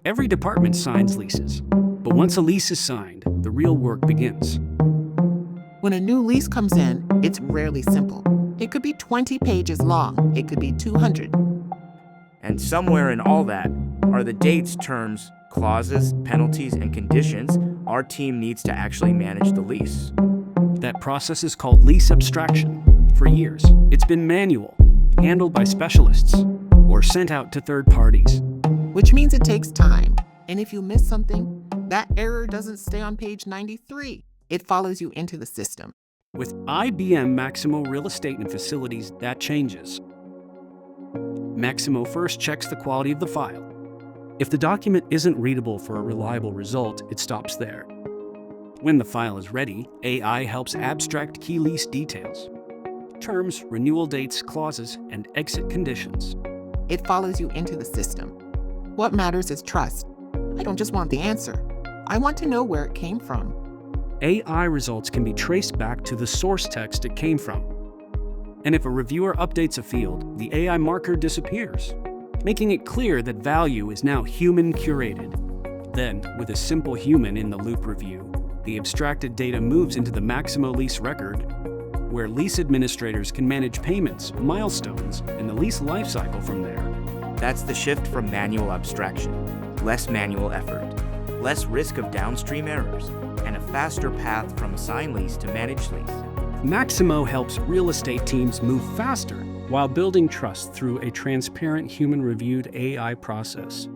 Every department signs leases, but once a lease is signed, the real work begins. When a new lease comes in, it's rarely simple. It could be 20 pages long. It could be 200. And somewhere in all that are the dates, terms, clauses, penalties, and conditions our team needs to actually manage the lease. That process is called lease abstraction. For years, it's been manual, handled by specialists, or sent out to third parties. Which means it takes time. And if you miss something, that error doesn't stay on page 93. It follows you into the system. With IBM Maximo Real Estate and Facilities, that changes. Maximo first checks the quality of the file. If the document isn't readable for a reliable result, it stops there. When the file is ready, AI helps abstract key lease details: terms, renewal dates, clauses, and exit conditions. It follows you into the system. What matters is trust. I don't just want the answer. I want to know where it came from. AI results can be traced back to the source text it came from. And if a reviewer updates a field, the AI marker disappears, making it clear that value is now human-curated. Then, with a simple human-in-the-loop review, the abstracted data moves into the Maximo lease record, where lease administrators can manage payments, milestones, and the lease lifecycle from there. That's the shift from manual abstraction. Less manual effort, less risk of downstream errors, and a faster path from sign lease to managed lease. Maximo helps real estate teams move faster while building trust through a transparent human-reviewed AI process.